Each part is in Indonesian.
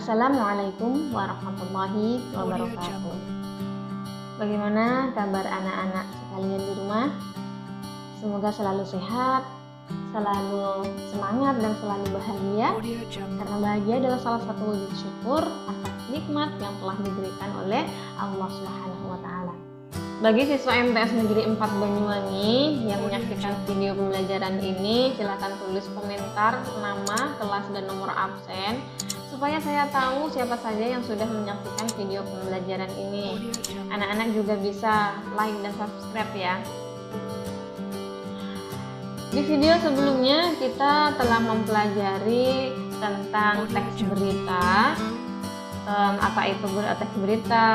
Assalamualaikum warahmatullahi wabarakatuh. Bagaimana kabar anak-anak sekalian di rumah? Semoga selalu sehat, selalu semangat dan selalu bahagia. Karena bahagia adalah salah satu wujud syukur atas nikmat yang telah diberikan oleh Allah Subhanahu wa taala. Bagi siswa MTS Negeri 4 Banyuwangi yang menyaksikan video pembelajaran ini, silakan tulis komentar nama, kelas, dan nomor absen supaya saya tahu siapa saja yang sudah menyaksikan video pembelajaran ini. Anak-anak juga bisa like dan subscribe ya. Di video sebelumnya kita telah mempelajari tentang teks berita, apa itu teks berita,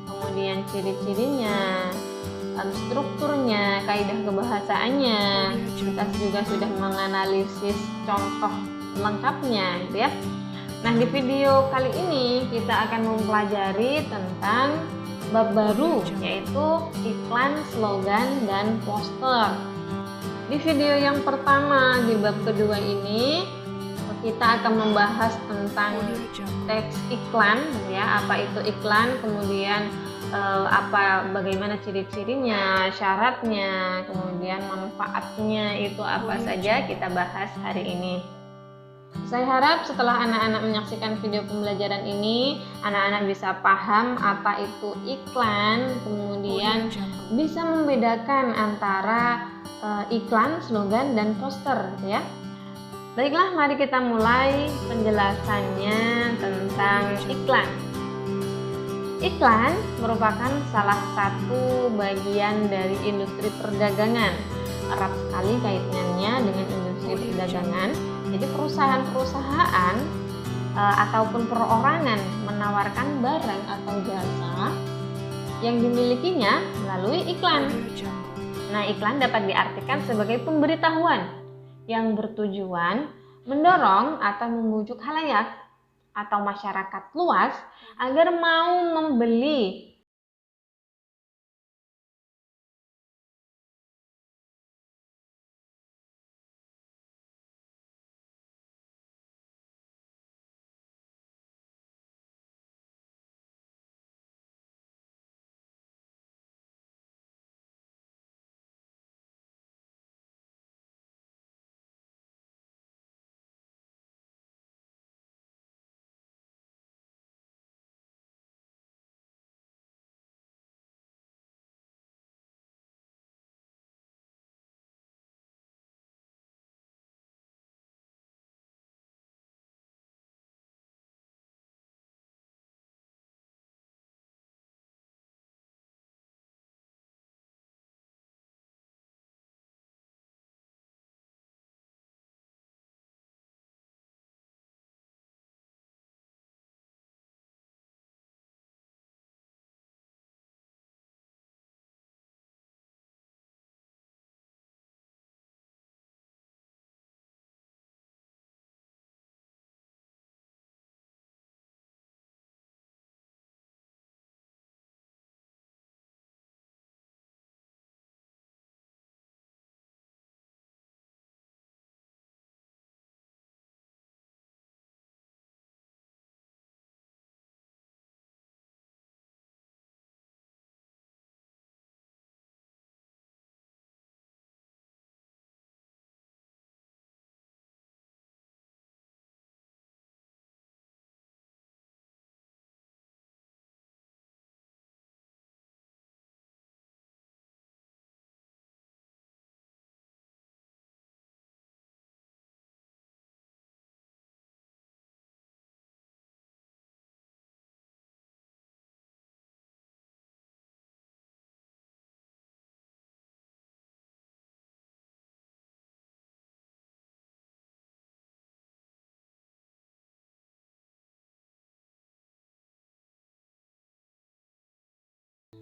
kemudian ciri-cirinya, strukturnya, kaidah kebahasaannya. Kita juga sudah menganalisis contoh lengkapnya gitu ya. Nah, di video kali ini kita akan mempelajari tentang bab baru, yaitu iklan, slogan, dan poster. Di video yang pertama, di bab kedua ini kita akan membahas tentang teks iklan ya, apa itu iklan, kemudian bagaimana ciri-cirinya, syaratnya, kemudian manfaatnya itu apa saja kita bahas hari ini. Saya harap setelah anak-anak menyaksikan video pembelajaran ini, anak-anak bisa paham apa itu iklan, kemudian bisa membedakan antara iklan, slogan, dan poster ya. Baiklah, mari kita mulai penjelasannya tentang iklan. Iklan merupakan salah satu bagian dari industri perdagangan. Erat sekali kaitannya dengan industri perdagangan. Jadi perusahaan-perusahaan ataupun perorangan menawarkan barang atau jasa yang dimilikinya melalui iklan. Nah, iklan dapat diartikan sebagai pemberitahuan yang bertujuan mendorong atau membujuk khalayak atau masyarakat luas agar mau membeli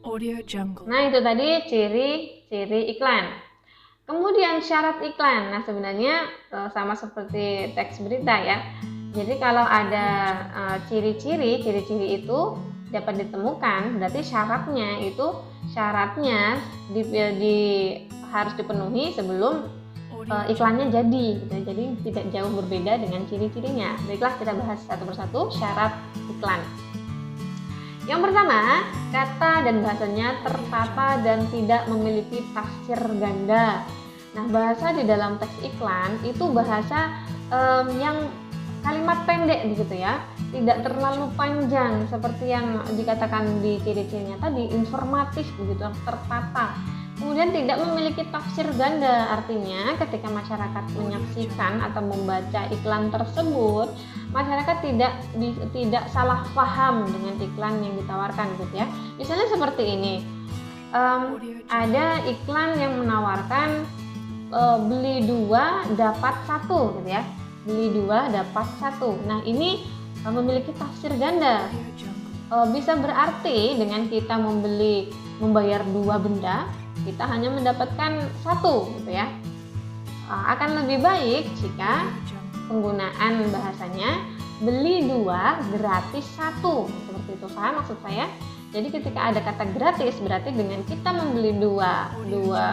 Audio Jungle. Nah, itu tadi ciri-ciri iklan. Kemudian syarat iklan. Nah, sebenarnya sama seperti teks berita ya. Jadi kalau ada ciri-ciri itu dapat ditemukan, berarti syaratnya harus dipenuhi sebelum iklannya jadi gitu. Jadi tidak jauh berbeda dengan ciri-cirinya. Baiklah, kita bahas satu persatu syarat iklan. Yang pertama, kata dan bahasanya tertata dan tidak memiliki tafsir ganda. Nah, bahasa di dalam teks iklan itu bahasa yang kalimat pendek begitu ya, tidak terlalu panjang seperti yang dikatakan di ciri-cirinya tadi, informatif begitu, tertata. Kemudian tidak memiliki tafsir ganda, artinya ketika masyarakat menyaksikan atau membaca iklan tersebut, masyarakat tidak salah paham dengan iklan yang ditawarkan gitu ya. Misalnya seperti ini, ada iklan yang menawarkan beli 2 dapat 1 gitu ya, beli 2 dapat 1. Nah, ini memiliki tafsir ganda. Bisa berarti dengan kita membayar 2 benda, kita hanya mendapatkan 1 gitu ya. Akan lebih baik jika penggunaan bahasanya beli 2 gratis 1, seperti itu. Paham maksud saya? Jadi ketika ada kata gratis, berarti dengan kita membeli dua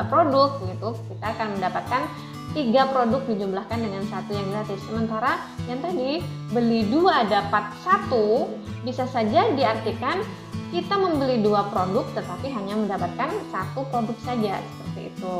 produk gitu, kita akan mendapatkan 3 produk dijumlahkan dengan 1 yang gratis. Sementara yang tadi beli 2 dapat 1 bisa saja diartikan kita membeli 2 produk tetapi hanya mendapatkan 1 produk saja, seperti itu.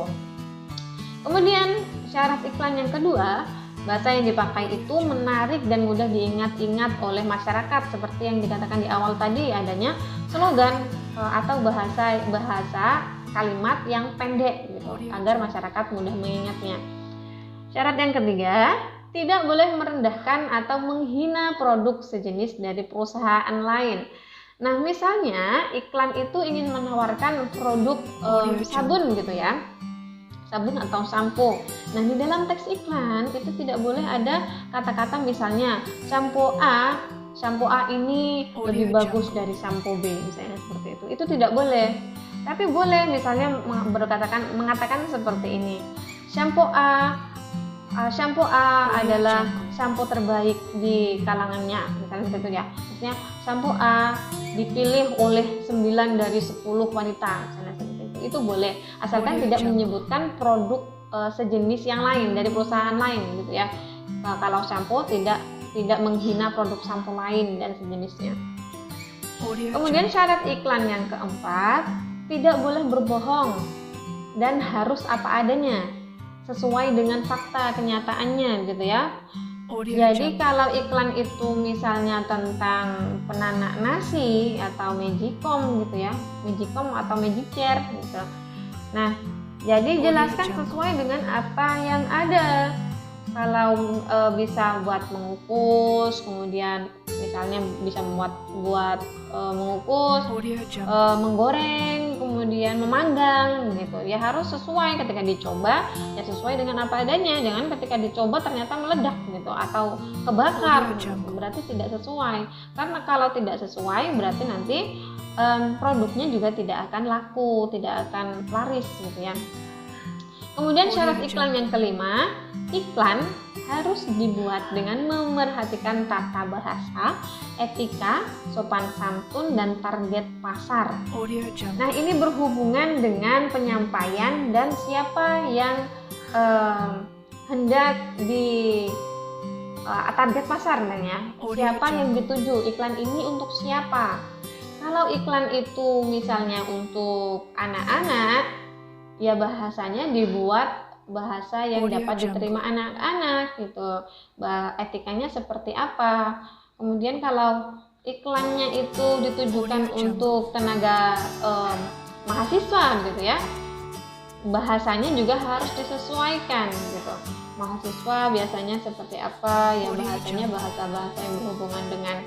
Kemudian syarat iklan yang kedua, bahasa yang dipakai itu menarik dan mudah diingat-ingat oleh masyarakat, seperti yang dikatakan di awal tadi, adanya slogan atau bahasa kalimat yang pendek gitu, agar masyarakat mudah mengingatnya. Syarat yang ketiga, tidak boleh merendahkan atau menghina produk sejenis dari perusahaan lain. Nah, misalnya iklan itu ingin menawarkan produk sabun gitu ya, sabun atau sampo. Nah, di dalam teks iklan itu tidak boleh ada kata-kata misalnya sampo A ini lebih bagus dari sampo B, misalnya seperti itu. Itu tidak boleh. Tapi boleh misalnya mengatakan seperti ini. Sampo A adalah sampo terbaik di kalangannya, misalnya seperti itu ya. Maksudnya sampo A dipilih oleh 9 dari 10 wanita, misalnya seperti itu. Itu boleh, asalkan tidak menyebutkan produk sejenis yang lain dari perusahaan lain gitu ya. Kalau sampo tidak menghina produk sampo lain dan sejenisnya. Kemudian syarat iklan yang keempat, tidak boleh berbohong dan harus apa adanya, sesuai dengan fakta kenyataannya gitu ya. Jadi kalau iklan itu misalnya tentang penanak nasi atau magicom gitu ya, magicom atau magicer gitu. Nah, jadi jelaskan sesuai dengan apa yang ada. Kalau bisa buat mengukus, kemudian misalnya bisa buat mengukus, menggoreng, kemudian memanggang gitu. Ya harus sesuai ketika dicoba, ya sesuai dengan apa adanya. Jangan ketika dicoba ternyata meledak gitu atau kebakar, berarti tidak sesuai. Karena kalau tidak sesuai berarti nanti produknya juga tidak akan laku, tidak akan laris gitu ya. Kemudian syarat iklan yang kelima, iklan harus dibuat dengan memerhatikan tata bahasa, etika, sopan santun, dan target pasar. Nah, ini berhubungan dengan penyampaian dan siapa yang hendak di target pasar namanya. Siapa yang dituju, iklan ini untuk siapa. Kalau iklan itu misalnya untuk anak-anak, ya bahasanya dibuat bahasa yang dapat diterima anak-anak gitu. Etikanya seperti apa. Kemudian kalau iklannya itu ditujukan untuk tenaga mahasiswa gitu ya, bahasanya juga harus disesuaikan gitu. Mahasiswa biasanya seperti apa, yang bahasanya bahasa-bahasa yang berhubungan dengan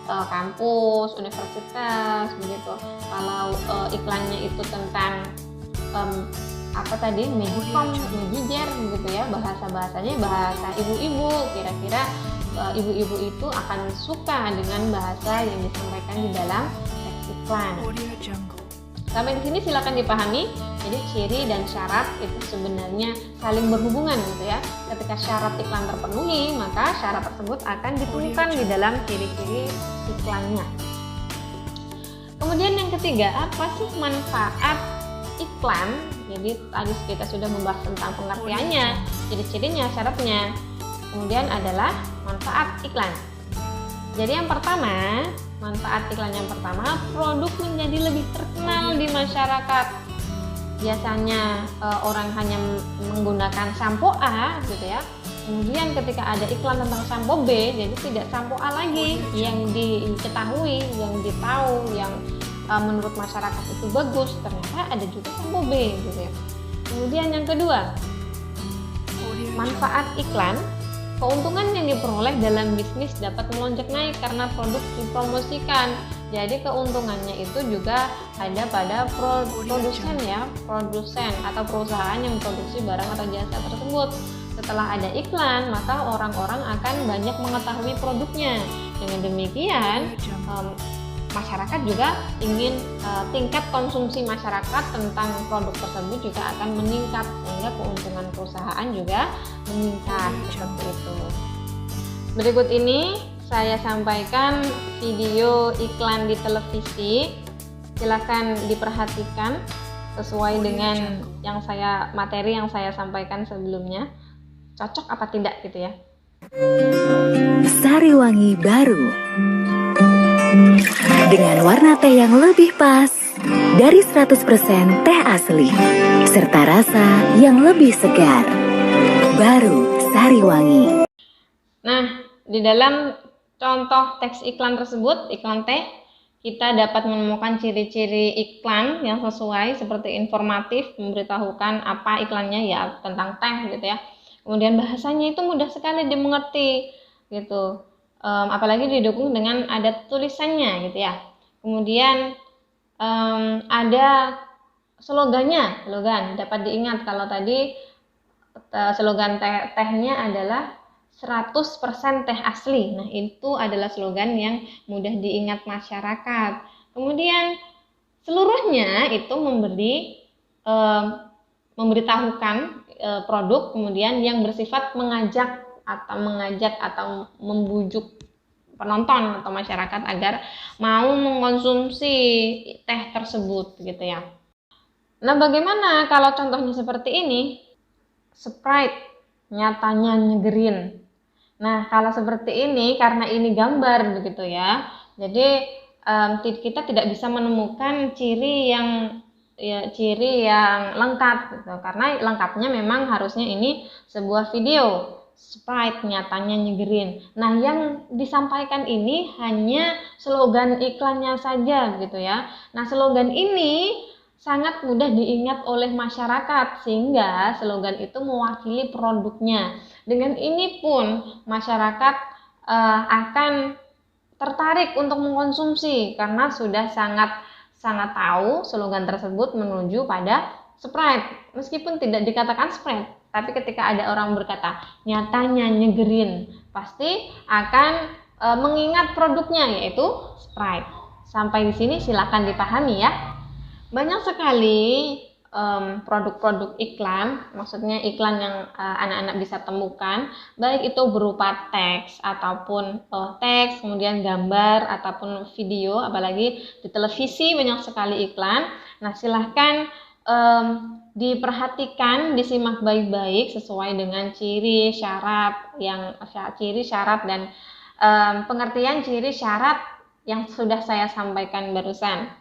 kampus, universitas begitu. Kalau iklannya itu tentang magicom, magicer gitu ya, bahasanya bahasa ibu-ibu, kira-kira ibu-ibu itu akan suka dengan bahasa yang disampaikan di dalam teks iklan. Sampai di sini silakan dipahami. Jadi ciri dan syarat itu sebenarnya saling berhubungan gitu ya. Ketika syarat iklan terpenuhi, maka syarat tersebut akan ditemukan di dalam ciri-ciri iklannya. Kemudian yang ketiga, apa sih manfaat iklan. Jadi tadi kita sudah membahas tentang pengertiannya, ciri-cirinya, syaratnya. Kemudian adalah manfaat iklan. Jadi yang pertama, manfaat iklan yang pertama, produk menjadi lebih terkenal di masyarakat. Biasanya orang hanya menggunakan sampo A gitu ya. Kemudian ketika ada iklan tentang sampo B, jadi tidak sampo A lagi yang diketahui, yang ditahu, yang menurut masyarakat itu bagus, ternyata ada juga sampo B gitu ya. Kemudian yang kedua, manfaat iklan, keuntungan yang diperoleh dalam bisnis dapat melonjak naik karena produk dipromosikan. Jadi keuntungannya itu juga ada pada produsen ya, produsen atau perusahaan yang memproduksi barang atau jasa tersebut. Setelah ada iklan, maka orang-orang akan banyak mengetahui produknya. Dengan demikian, masyarakat juga ingin tingkat konsumsi masyarakat tentang produk tersebut juga akan meningkat, sehingga keuntungan perusahaan juga meningkat seperti itu. Berikut ini saya sampaikan video iklan di televisi. Silakan diperhatikan sesuai dengan materi yang saya sampaikan sebelumnya. Cocok apa tidak gitu ya. Sari wangi baru dengan warna teh yang lebih pas dari 100% teh asli serta rasa yang lebih segar. Baru Sari Wangi. Nah, di dalam contoh teks iklan tersebut, iklan teh, kita dapat menemukan ciri-ciri iklan yang sesuai seperti informatif, memberitahukan apa iklannya ya tentang teh gitu ya. Kemudian bahasanya itu mudah sekali dimengerti gitu, apalagi didukung dengan ada tulisannya gitu ya. Kemudian ada slogan dapat diingat. Kalau tadi slogan tehnya adalah 100% teh asli. Nah, itu adalah slogan yang mudah diingat masyarakat. Kemudian seluruhnya itu memberitahukan produk kemudian yang bersifat mengajak atau membujuk penonton atau masyarakat agar mau mengkonsumsi teh tersebut gitu ya. Nah, bagaimana kalau contohnya seperti ini? Sprite nyatanya nyegerin. Nah, kalau seperti ini karena ini gambar begitu ya. Jadi kita tidak bisa menemukan ciri yang lengkap gitu. Karena lengkapnya memang harusnya ini sebuah video. Sprite nyatanya nyegerin. Nah, yang disampaikan ini hanya slogan iklannya saja gitu ya. Nah, slogan ini sangat mudah diingat oleh masyarakat sehingga slogan itu mewakili produknya. Dengan ini pun masyarakat akan tertarik untuk mengkonsumsi karena sudah sangat tahu slogan tersebut menuju pada Sprite. Meskipun tidak dikatakan Sprite, tapi ketika ada orang berkata nyatanya nyegerin, pasti akan mengingat produknya yaitu Sprite. Sampai di sini silakan dipahami ya. Banyak sekali produk-produk iklan, maksudnya iklan yang anak-anak bisa temukan, baik itu berupa teks ataupun teks, kemudian gambar ataupun video, apalagi di televisi banyak sekali iklan. Nah, silahkan diperhatikan, disimak baik-baik sesuai dengan ciri syarat dan pengertian ciri syarat yang sudah saya sampaikan barusan.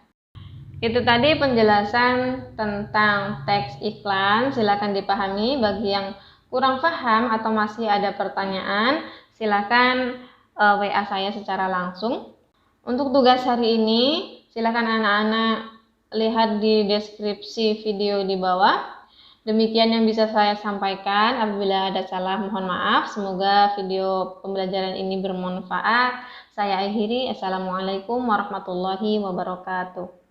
Itu tadi penjelasan tentang teks iklan. Silakan dipahami. Bagi yang kurang paham atau masih ada pertanyaan, silakan WA saya secara langsung. Untuk tugas hari ini, silakan anak-anak lihat di deskripsi video di bawah. Demikian yang bisa saya sampaikan. Apabila ada salah, mohon maaf. Semoga video pembelajaran ini bermanfaat. Saya akhiri. Assalamualaikum warahmatullahi wabarakatuh.